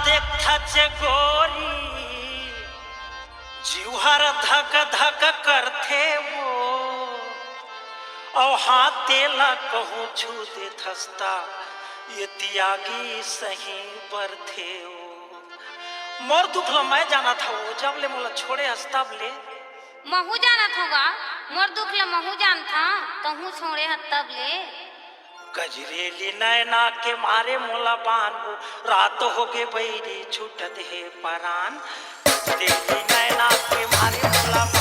देखथच गोरी जीवहर धक धक करथे वो और हाथ तेला कहूँ छू दे थस्ता ये त्यागी सही बरथे वो मोर दुखला मैं जाना था वो जब ले मोला छोड़े हस्तब ले महू जाना था मोर दुखला महू जान था तहू छोड़े हतब ले कजरेली नैना के मारे मोला बान रात हो गे बैरी छूटत है परान कजरेली नैना के मारे मोला